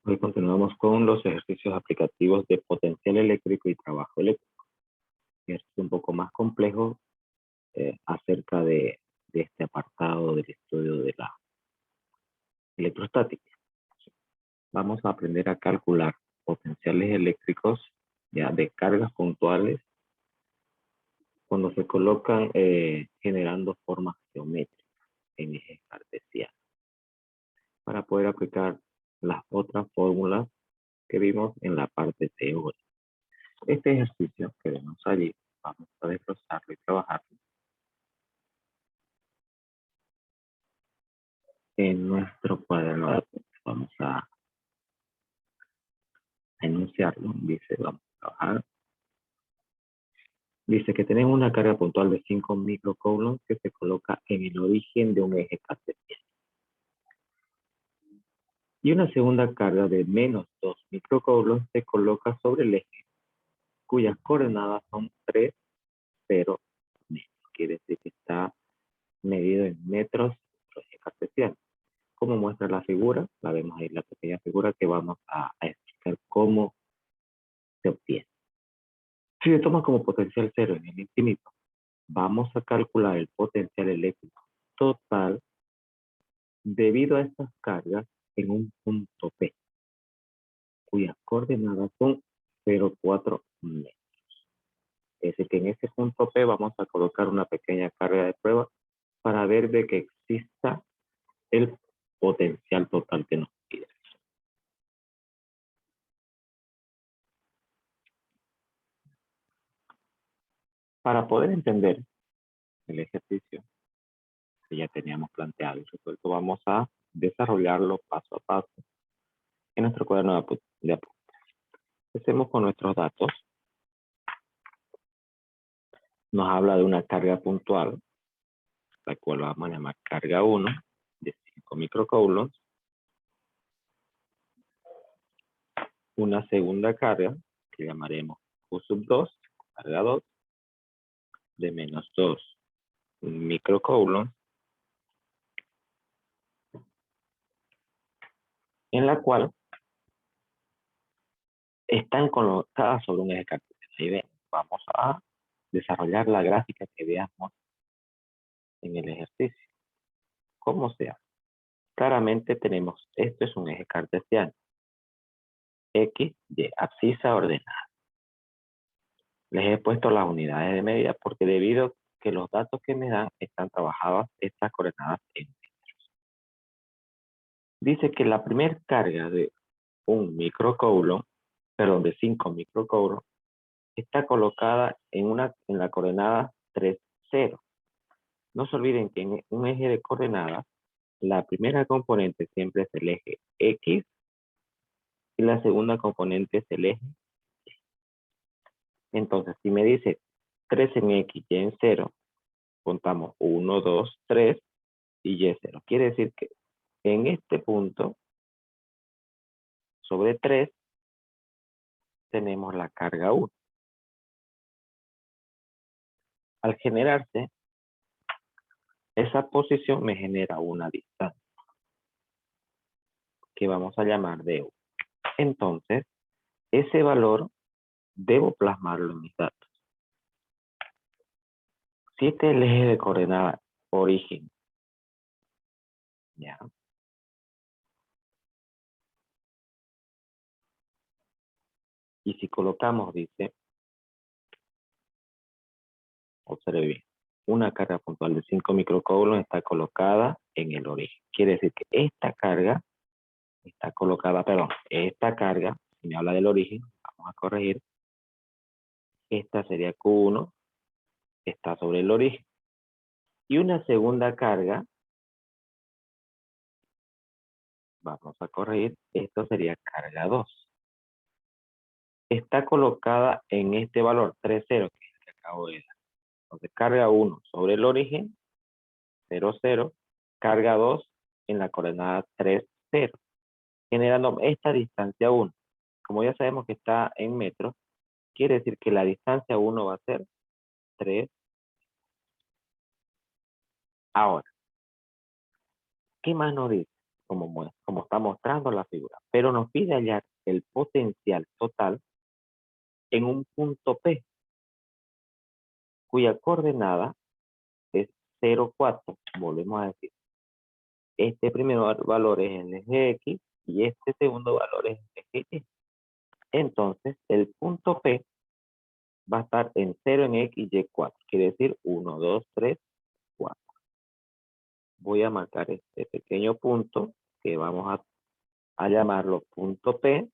Hoy continuamos con los ejercicios aplicativos de potencial eléctrico y trabajo eléctrico. Es un poco más complejo acerca de este apartado del estudio de la electrostática. Vamos a aprender a calcular potenciales eléctricos ya de cargas puntuales cuando se colocan generando formas geométricas en ejes cartesianos, para poder aplicar las otras fórmulas que vimos en la parte teórica. Este ejercicio que vemos allí, vamos a desglosarlo y trabajarlo en nuestro cuaderno de apuntes. Vamos a enunciarlo. Dice, vamos a trabajar. Dice que tenemos una carga puntual de 5 microcoulombs que se coloca en el origen de un eje cartesiano. Y una segunda carga de menos 2 microcoulombs se coloca sobre el eje, cuyas coordenadas son 3, 0, metros. Quiere decir que está medido en metros nuestro eje cartesiano. Como muestra la figura, la vemos ahí, la pequeña figura que vamos a explicar cómo se obtiene. Si se toma como potencial cero en el infinito, vamos a calcular el potencial eléctrico total debido a estas cargas en un punto P, cuyas coordenadas son 0,4 metros. Es decir, que en ese punto P vamos a colocar una pequeña carga de prueba para ver de que exista el potencial total que nos pide. Para poder entender el ejercicio que ya teníamos planteado y resuelto, vamos a desarrollarlo paso a paso en nuestro cuaderno de apuntes. Empecemos con nuestros datos. Nos habla de una carga puntual, la cual vamos a llamar carga 1, de 5 microcoulombs. Una segunda carga, que llamaremos Q2, carga 2, de menos 2 microcoulombs, en la cual están colocadas sobre un eje cartesiano. Ahí ven, vamos a desarrollar la gráfica que veamos en el ejercicio. ¿Cómo se hace? Claramente tenemos, esto es un eje cartesiano. X, Y, abscisa ordenada. Les he puesto las unidades de medida porque debido a que los datos que me dan están trabajadas estas coordenadas en metros. Dice que la primera carga de un microcoulomb, perdón, de 5 microcoulombs, está colocada en la coordenada 3, 0. No se olviden que en un eje de coordenadas, la primera componente siempre es el eje X y la segunda componente es el eje Y. Entonces, si me dice 3 en X y en 0, contamos 1, 2, 3 y Y 0. Quiere decir que en este punto, sobre 3, tenemos la carga 1. Al generarse, esa posición me genera una distancia que vamos a llamar D1. Entonces, ese valor debo plasmarlo en mis datos. Si este es el eje de coordenadas origen, ¿ya? Y si colocamos, dice, observe bien, una carga puntual de 5 microcoulombs está colocada en el origen. Quiere decir que esta carga está colocada, perdón, esta carga, si me habla del origen, vamos a corregir, esta sería Q1, está sobre el origen. Y una segunda carga, vamos a corregir, esto sería carga 2. Está colocada en este valor 3, 0, que es el que acabo de dar. Entonces, carga 1 sobre el origen, 0, 0, carga 2 en la coordenada 3, 0, generando esta distancia 1. Como ya sabemos que está en metros, quiere decir que la distancia 1 va a ser 3. Ahora, ¿qué más nos dice? como está mostrando la figura, pero nos pide hallar el potencial total en un punto P, cuya coordenada es 0,4. Volvemos a decir, este primer valor es el eje X y este segundo valor es el eje Y. Entonces, el punto P va a estar en 0 en X y 4. Quiere decir 1, 2, 3, 4. Voy a marcar este pequeño punto que vamos a llamarlo punto P.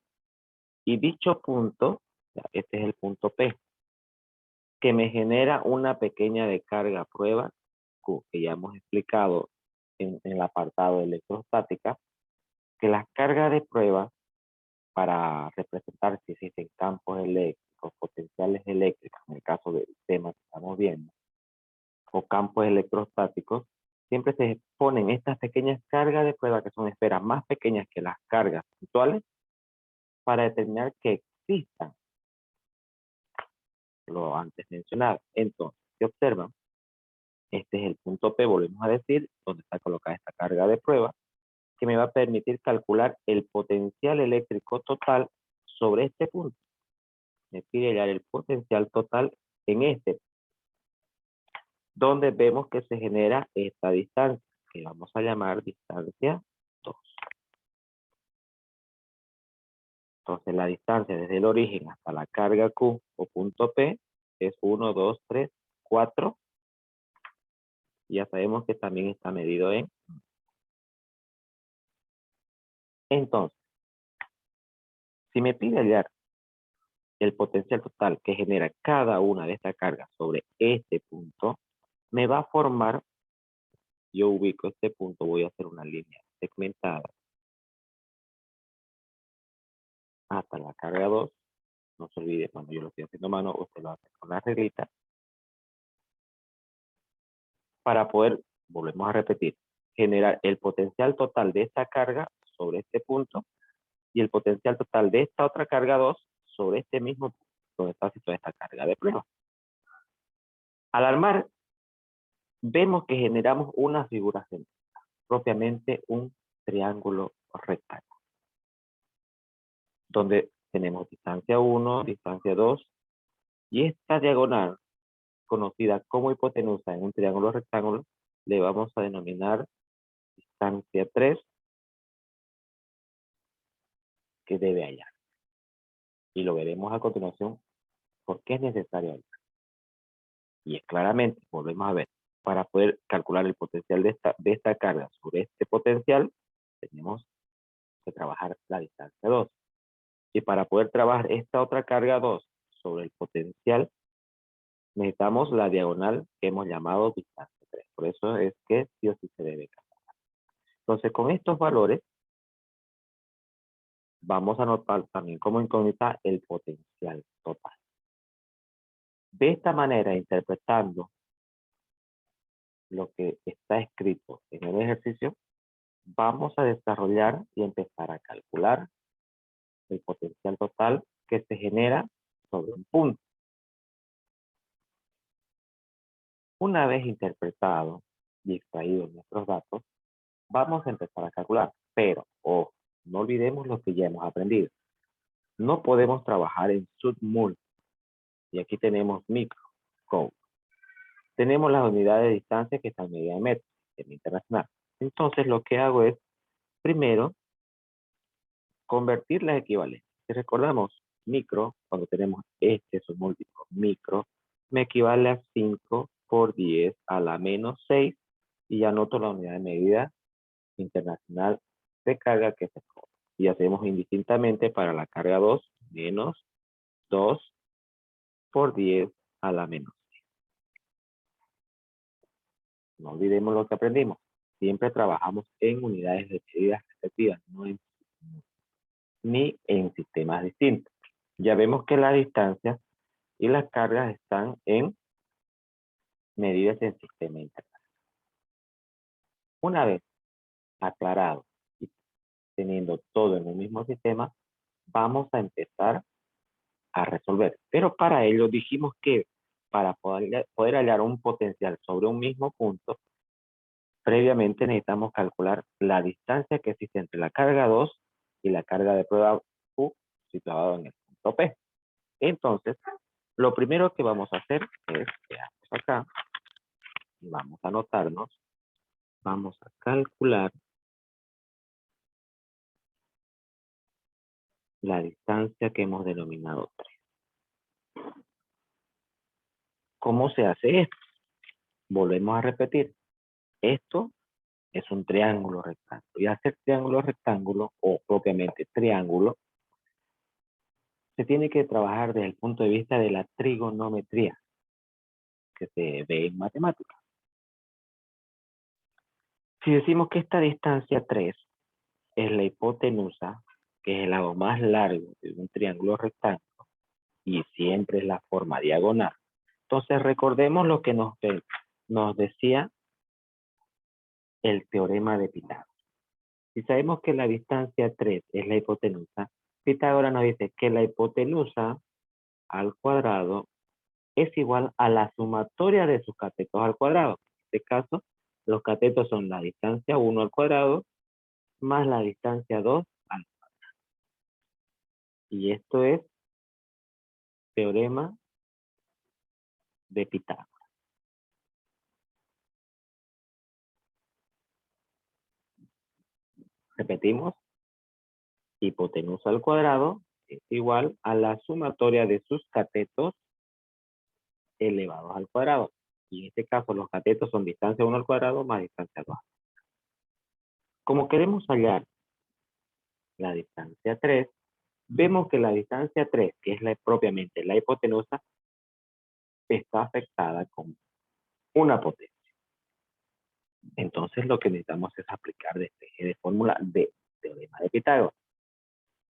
Y dicho punto, este es el punto P, que me genera una pequeña descarga prueba Q, que ya hemos explicado en el apartado de electrostática, que las cargas de prueba para representar si existen campos eléctricos, potenciales eléctricos, en el caso del tema que estamos viendo, o campos electrostáticos, siempre se ponen estas pequeñas cargas de prueba que son esferas más pequeñas que las cargas puntuales para determinar que existan lo antes mencionado. Entonces, si observan, este es el punto P, volvemos a decir, donde está colocada esta carga de prueba, que me va a permitir calcular el potencial eléctrico total sobre este punto. Me pide hallar el potencial total en este, donde vemos que se genera esta distancia, que vamos a llamar distancia 2. Entonces la distancia desde el origen hasta la carga Q o punto P es 1, 2, 3, 4. Y ya sabemos que también está medido en. Entonces, si me pide hallar el potencial total que genera cada una de estas cargas sobre este punto, me va a formar, yo ubico este punto, voy a hacer una línea segmentada hasta la carga 2. No se olvide, cuando yo lo estoy haciendo a mano, usted lo hace con la reglita. Para poder, volvemos a repetir, generar el potencial total de esta carga sobre este punto y el potencial total de esta otra carga 2 sobre este mismo punto, donde está situada esta carga de prueba. Al armar, vemos que generamos una figura central, propiamente un triángulo rectángulo, donde tenemos distancia 1, distancia 2, y esta diagonal, conocida como hipotenusa en un triángulo rectángulo, le vamos a denominar distancia 3, que debe hallar. Y lo veremos a continuación por qué es necesario hallar. Y es claramente, volvemos a ver, para poder calcular el potencial de esta carga sobre este potencial, tenemos que trabajar la distancia 2. Y para poder trabajar esta otra carga 2 sobre el potencial, necesitamos la diagonal que hemos llamado distancia 3. Por eso es que sí o sí se debe calcular. Entonces, con estos valores, vamos a anotar también como incógnita el potencial total. De esta manera, interpretando lo que está escrito en el ejercicio, vamos a desarrollar y empezar a calcular el potencial total que se genera sobre un punto. Una vez interpretado y extraídos nuestros datos, vamos a empezar a calcular. Pero, ojo, no olvidemos lo que ya hemos aprendido. No podemos trabajar en submúltiplo. Y aquí tenemos micro, code. Tenemos las unidades de distancia que están medidas en metros, sistema internacional. Entonces, lo que hago es, primero, convertir las equivalencias. Si recordamos, micro, cuando tenemos este submúltiplo micro, me equivale a 5 por 10 a la menos 6 y anoto la unidad de medida internacional de carga que se cobra. Y hacemos indistintamente para la carga 2, menos 2 por 10 a la menos 6. No olvidemos lo que aprendimos. Siempre trabajamos en unidades de medidas respectivas, no en, ni en sistemas distintos. Ya vemos que la distancia y las cargas están en medidas en sistema internacional. Una vez aclarado y teniendo todo en un mismo sistema, vamos a empezar a resolver. Pero para ello dijimos que para poder hallar un potencial sobre un mismo punto, previamente necesitamos calcular la distancia que existe entre la carga 2 y la carga de prueba Q situado en el punto P. Entonces, lo primero que vamos a hacer es, veamos acá, y vamos a anotarnos, vamos a calcular la distancia que hemos denominado 3. ¿Cómo se hace esto? Volvemos a repetir. Esto es un triángulo rectángulo. Y hacer triángulo rectángulo, o propiamente triángulo, se tiene que trabajar desde el punto de vista de la trigonometría que se ve en matemáticas. Si decimos que esta distancia 3 es la hipotenusa, que es el lado más largo de un triángulo rectángulo, y siempre es la forma diagonal. Entonces recordemos lo que nos decía el teorema de Pitágoras. Si sabemos que la distancia 3 es la hipotenusa, Pitágoras nos dice que la hipotenusa al cuadrado es igual a la sumatoria de sus catetos al cuadrado. En este caso, los catetos son la distancia 1 al cuadrado más la distancia 2 al cuadrado. Y esto es teorema de Pitágoras. Repetimos, hipotenusa al cuadrado es igual a la sumatoria de sus catetos elevados al cuadrado. Y en este caso los catetos son distancia 1 al cuadrado más distancia 2. Como queremos hallar la distancia 3, vemos que la distancia 3, que es propiamente la hipotenusa, está afectada con una potencia. Entonces lo que necesitamos es aplicar despeje de fórmula de teorema de Pitágoras.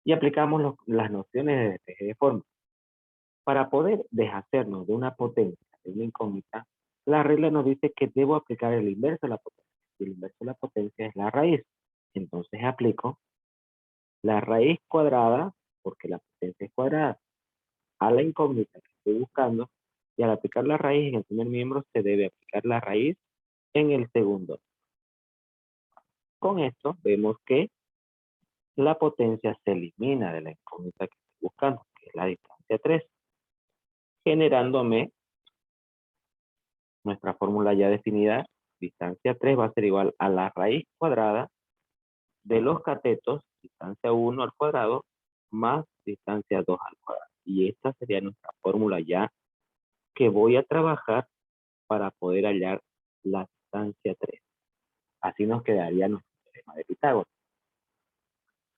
Y aplicamos las nociones de despeje de fórmula. Para poder deshacernos de una potencia, de una incógnita, la regla nos dice que debo aplicar el inverso de la potencia. Y el inverso de la potencia es la raíz. Entonces aplico la raíz cuadrada, porque la potencia es cuadrada, a la incógnita que estoy buscando, y al aplicar la raíz en el primer miembro se debe aplicar la raíz en el segundo. Con esto vemos que la potencia se elimina de la incógnita que estoy buscando, que es la distancia 3, generándome nuestra fórmula ya definida. Distancia 3 va a ser igual a la raíz cuadrada de los catetos, distancia 1 al cuadrado, más distancia 2 al cuadrado. Y esta sería nuestra fórmula ya que voy a trabajar para poder hallar la distancia 3. Así nos quedaría nuestro teorema de Pitágoras.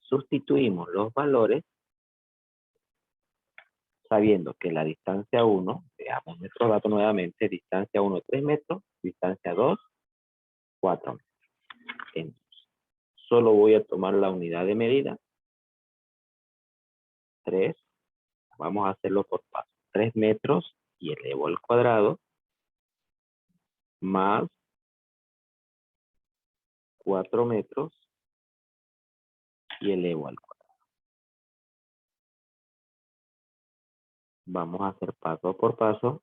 Sustituimos los valores sabiendo que la distancia 1, veamos nuestro dato nuevamente, distancia 1, 3 metros, distancia 2, 4 metros. Entonces, solo voy a tomar la unidad de medida, 3, vamos a hacerlo por paso, 3 metros y elevo al cuadrado, más 4 metros y elevo al cuadrado. Vamos a hacer paso por paso.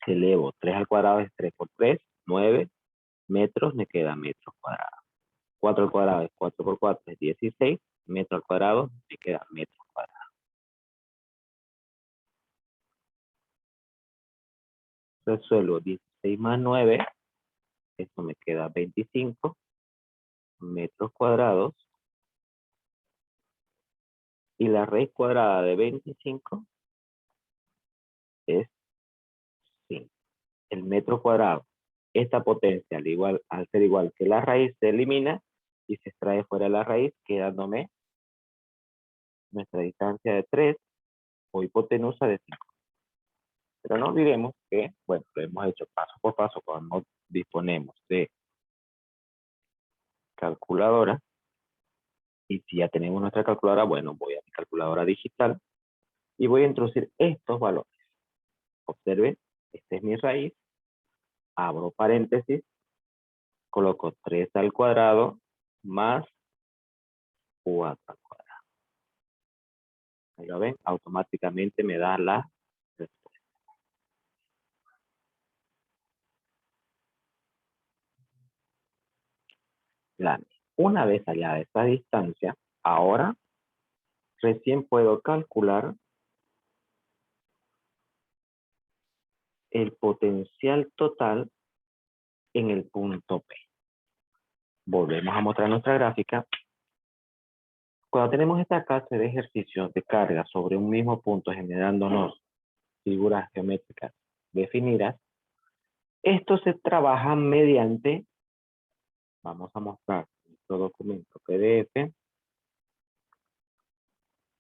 Si elevo 3 al cuadrado es 3 por 3, 9 metros, me queda metros cuadrados. 4 al cuadrado es 4 por 4 es 16, metros al cuadrado me queda metros cuadrados. Resuelvo 16 más 9, esto me queda 25 metros cuadrados. Y la raíz cuadrada de 25 es 5. El metro cuadrado. Esta potencia, al ser igual que la raíz, se elimina y se extrae fuera la raíz, quedándome nuestra distancia de 3 o hipotenusa de 5. Pero no olvidemos que, bueno, lo hemos hecho paso por paso cuando disponemos de calculadora. Y si ya tenemos nuestra calculadora, bueno, voy a mi calculadora digital y voy a introducir estos valores. Observen, esta es mi raíz, abro paréntesis, coloco 3 al cuadrado más 4 al cuadrado. Ahí lo ven, automáticamente me da la respuesta. Una vez hallada esta distancia, ahora recién puedo calcular el potencial total en el punto P. Volvemos a mostrar nuestra gráfica. Cuando tenemos esta clase de ejercicios de carga sobre un mismo punto generándonos figuras geométricas definidas, esto se trabaja mediante, vamos a mostrar nuestro documento PDF,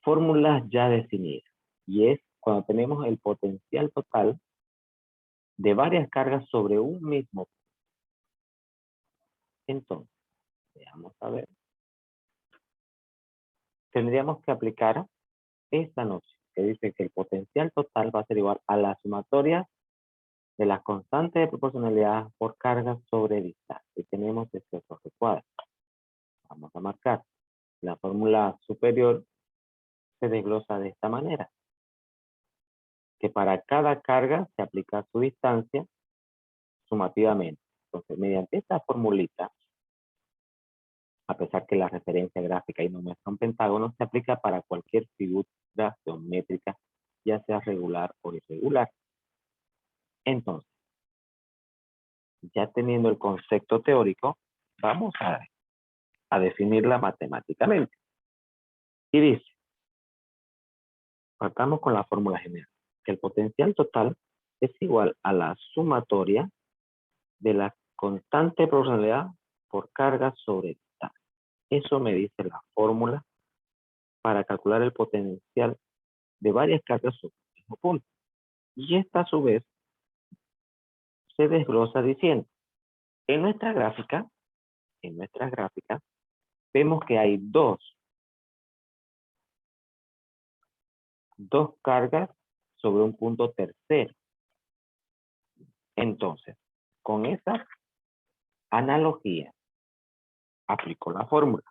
fórmulas ya definidas. Y es cuando tenemos el potencial total de varias cargas sobre un mismo punto. Entonces, veamos a ver. Tendríamos que aplicar esta noción que dice que el potencial total va a ser igual a la sumatoria de las constantes de proporcionalidad por cargas sobre distancia. Y tenemos este otro recuadro. Vamos a marcar. La fórmula superior se desglosa de esta manera. Que para cada carga se aplica su distancia sumativamente. Entonces, mediante esta formulita, a pesar que la referencia gráfica ahí no muestra un pentágono, se aplica para cualquier figura geométrica, ya sea regular o irregular. Entonces, ya teniendo el concepto teórico, vamos a definirla matemáticamente. Y dice, partamos con la fórmula general, que el potencial total es igual a la sumatoria de la constante de proporcionalidad por carga sobre distancia. Eso me dice la fórmula para calcular el potencial de varias cargas sobre el mismo punto. Y esta a su vez se desglosa diciendo, en nuestra gráfica, vemos que hay dos cargas sobre un punto tercero. Entonces, con esa analogía, aplico la fórmula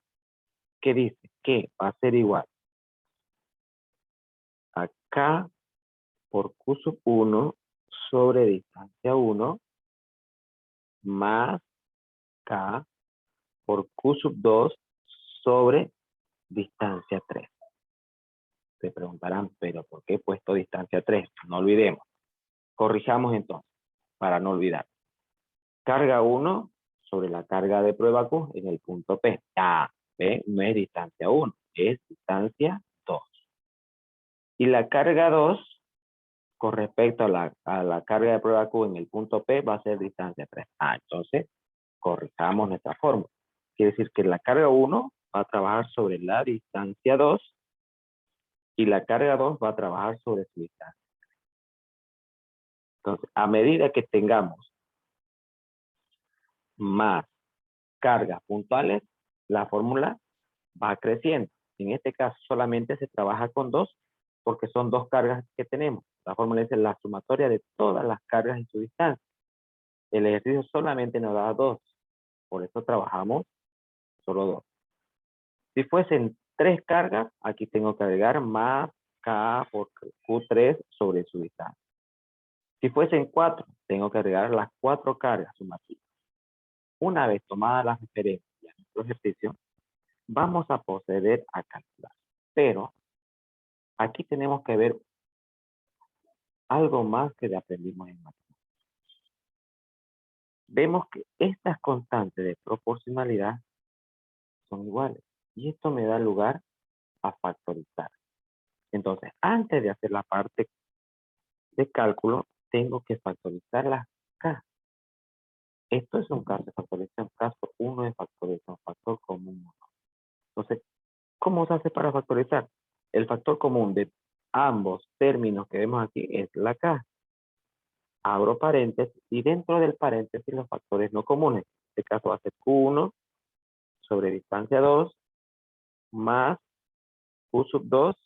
que dice que va a ser igual a K por Q sub 1 sobre distancia 1 más K por Q sub 2 sobre distancia 3. Se preguntarán, ¿pero por qué he puesto distancia 3? No olvidemos. Corrijamos entonces, para no olvidar. Carga 1 sobre la carga de prueba Q en el punto P. P no es distancia 1, es distancia 2. Y la carga 2, con respecto a la carga de prueba Q en el punto P, va a ser distancia 3. Entonces, corrijamos nuestra fórmula. Quiere decir que la carga 1 va a trabajar sobre la distancia 2 y la carga 2 va a trabajar sobre su distancia. Entonces, a medida que tengamos más cargas puntuales, la fórmula va creciendo. En este caso solamente se trabaja con 2 porque son 2 cargas que tenemos. La fórmula es la sumatoria de todas las cargas en su distancia. El ejercicio solamente nos da 2. Por eso trabajamos solo 2. Si fuesen 3 cargas, aquí tengo que agregar más K por Q3 sobre su distancia. Si fuesen 4, tengo que agregar las 4 cargas sumativas. Una vez tomada la referencia de nuestro ejercicio, vamos a proceder a calcular. Pero aquí tenemos que ver algo más que aprendimos en matemáticas. Vemos que estas constantes de proporcionalidad son iguales. Y esto me da lugar a factorizar. Entonces, antes de hacer la parte de cálculo, tengo que factorizar las K. Esto es un caso de factorización. Caso 1 de factorización, factor común. Entonces, ¿cómo se hace para factorizar? El factor común de ambos términos que vemos aquí es la K. Abro paréntesis y dentro del paréntesis los factores no comunes. En este caso va a ser Q1 sobre distancia 2 más Q sub 2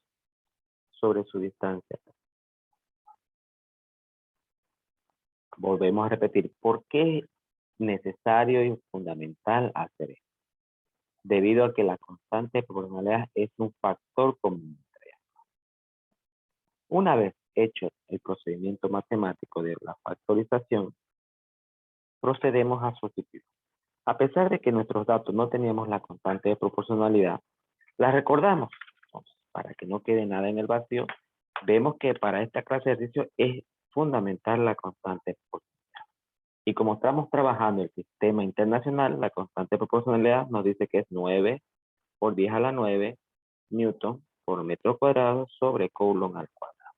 sobre su distancia. Volvemos a repetir. ¿Por qué es necesario y fundamental hacer esto? Debido a que la constante de proporcionalidad es un factor común. Una vez hecho el procedimiento matemático de la factorización, procedemos a sustituir. A pesar de que nuestros datos no teníamos la constante de proporcionalidad, la recordamos. Entonces, para que no quede nada en el vacío, vemos que para esta clase de ejercicio es fundamental la constante de proporcionalidad. Y como estamos trabajando el sistema internacional, la constante de proporcionalidad nos dice que es 9 por 10 a la 9 newton por metro cuadrado sobre coulomb al cuadrado.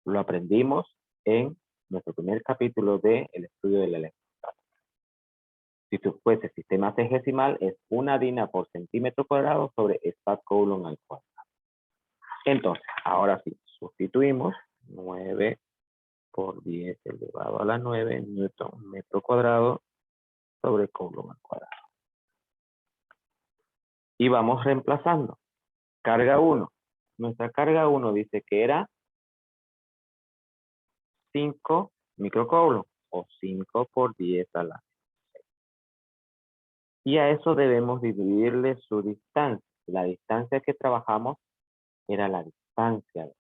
Lo aprendimos en nuestro primer capítulo del estudio de la electroestática. Si fuese sistema sexagesimal, es una dina por centímetro cuadrado sobre stat coulomb al cuadrado. Entonces, ahora sí, sustituimos 9 por 10 elevado a la 9 newton metro cuadrado sobre coulomb al cuadrado. Y vamos reemplazando. Carga 1. Nuestra carga 1 dice que era 5 microcoulomb o 5 por 10 a la 6. Y a eso debemos dividirle su distancia. La distancia que trabajamos era la distancia 2.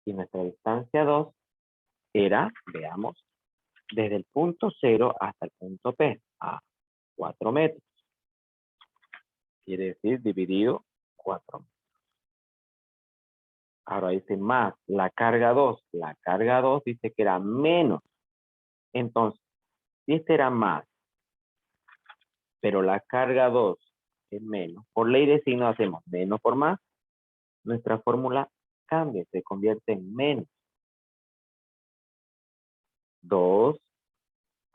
Y nuestra distancia 2 era, veamos, desde el punto 0 hasta el punto P, a 4 metros. Quiere decir dividido 4 metros. Ahora dice más, la carga 2. La carga 2 dice que era menos. Entonces, si este era más, pero la carga 2 es menos, por ley de signo hacemos menos por más, nuestra fórmula cambia, se convierte en menos 2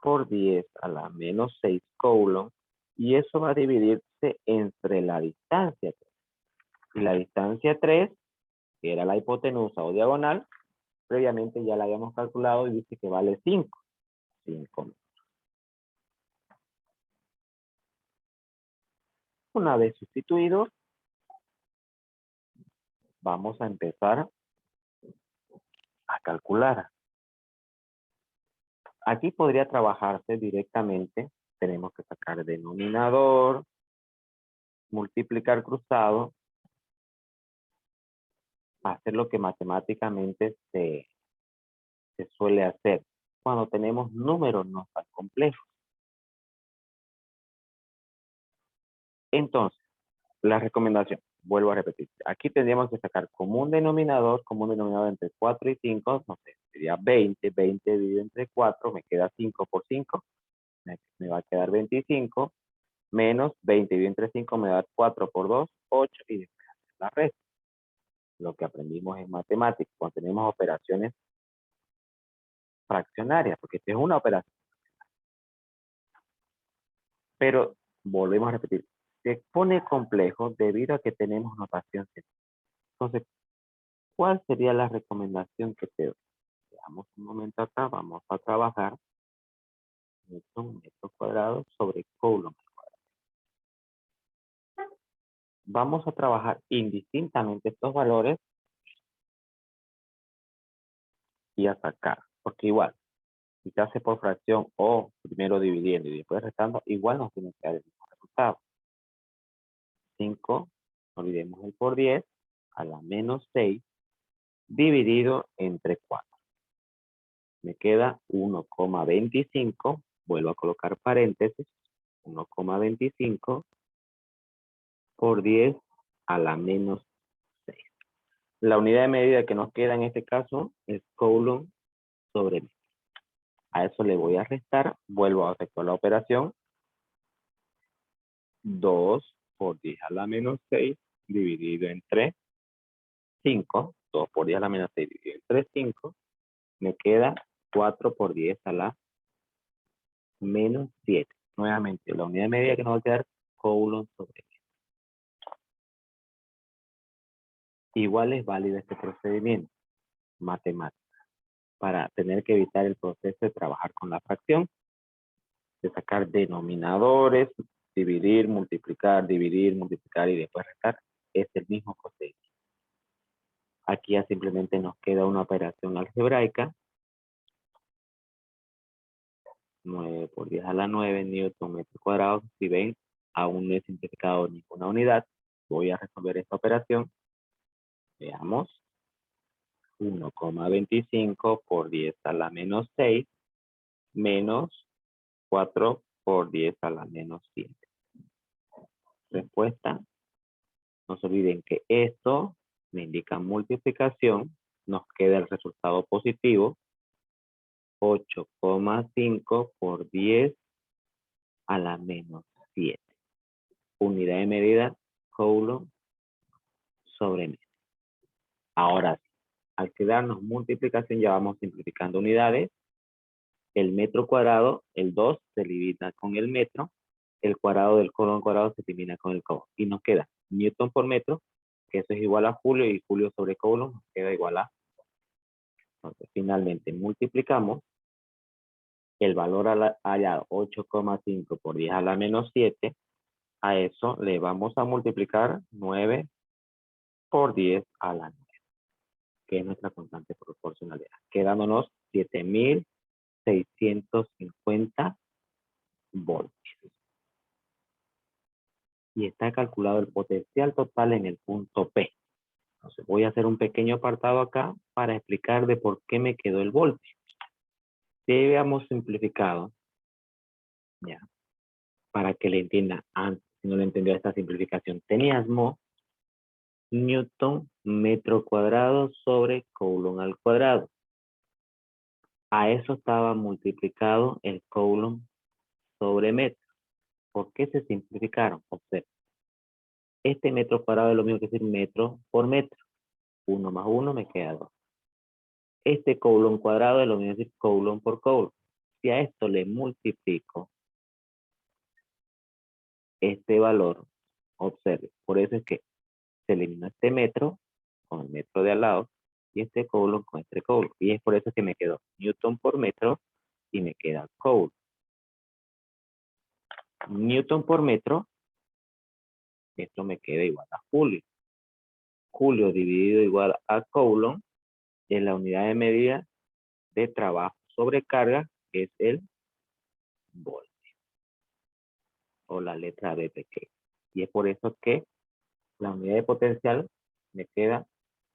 por 10 a la menos 6 coulomb, y eso va a dividirse entre la distancia 3. Y la distancia 3, que era la hipotenusa o diagonal, previamente ya la habíamos calculado y dice que vale 5. 5 metros. Una vez sustituido, vamos a empezar a calcular. Aquí podría trabajarse directamente. Tenemos que sacar denominador, multiplicar cruzado, hacer lo que matemáticamente se suele hacer cuando tenemos números no tan complejos. Entonces, la recomendación, vuelvo a repetir, aquí tendríamos que sacar común denominador entre 4 y 5, no sé, sería 20, 20 dividido entre 4, me queda 5 por 5, me va a quedar 25, menos 20 dividido entre 5 me va a dar 4 por 2, 8, y después hacer la resta. Lo que aprendimos en matemáticas, cuando tenemos operaciones fraccionarias, porque esta es una operación. Pero, volvemos a repetir, se pone complejo debido a que tenemos notación científica. Entonces, ¿cuál sería la recomendación que te doy? Veamos un momento acá, vamos a trabajar newton metro cuadrado sobre coulomb cuadrado. Vamos a trabajar indistintamente estos valores y a sacar, porque igual, si se hace por fracción o primero dividiendo y después restando, igual nos tiene que dar el mismo resultado. 5, no olvidemos el por 10, a la menos 6, dividido entre 4. Me queda 1,25, vuelvo a colocar paréntesis, 1,25 por 10 a la menos 6. La unidad de medida que nos queda en este caso es coulomb sobre metro. A eso le voy a restar, vuelvo a efectuar la operación. 2 por 10 a la menos 6 dividido entre 5. 2 por 10 a la menos 6 dividido entre 5. Me queda 4 por 10 a la menos 7. Nuevamente, la unidad de medida que nos va a quedar coulomb sobre metro. Igual es válido este procedimiento matemático para tener que evitar el proceso de trabajar con la fracción, de sacar denominadores, dividir, multiplicar y después restar. Es el mismo procedimiento. Aquí ya simplemente nos queda una operación algebraica. 9 por 10 a la 9 newton metro cuadrado. Si ven, aún no he simplificado ninguna unidad. Voy a resolver esta operación. Veamos. 1,25 por 10 a la menos 6 menos 4 por 10 a la menos 7. Respuesta. No se olviden que esto me indica multiplicación. Nos queda el resultado positivo. 8,5 por 10 a la menos 7. Unidad de medida, coulomb sobre metro. Ahora sí, al quedarnos multiplicación ya vamos simplificando unidades. El metro cuadrado, el 2 se elimina con el metro. El cuadrado del coulomb cuadrado se elimina con el coulomb. Y nos queda newton por metro, que eso es igual a julio, y julio sobre coulomb nos queda igual a. Entonces, finalmente multiplicamos el valor allá 8,5 por 10 a la menos 7. A eso le vamos a multiplicar 9 por 10 a la 9, que es nuestra constante proporcionalidad, quedándonos 7,650 voltios. Y está calculado el potencial total en el punto P. Entonces voy a hacer un pequeño apartado acá para explicar de por qué me quedó el voltio. Si habíamos simplificado, ya, para que le entienda antes, si no le entendió esta simplificación, teníamos newton metro cuadrado sobre coulomb al cuadrado. A eso estaba multiplicado el coulomb sobre metro. ¿Por qué se simplificaron? Observen. Este metro cuadrado es lo mismo que decir metro por metro. 1 más 1 me queda 2. Este coulomb cuadrado es lo mismo que decir coulomb por coulomb. Si a esto le multiplico este valor, observe. Por eso es que se elimina este metro con el metro de al lado y este coulomb con este coulomb. Y es por eso que me quedó newton por metro y me queda coulomb. Newton por metro, esto me queda igual a julio. Julio dividido igual a coulomb, en la unidad de medida de trabajo sobre carga, es el voltio, o la letra B pequeña. Y es por eso que la unidad de potencial me queda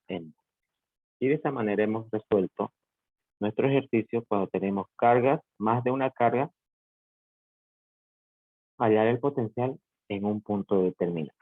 en. Y de esta manera hemos resuelto nuestro ejercicio cuando tenemos cargas, más de una carga, hallar el potencial en un punto determinado.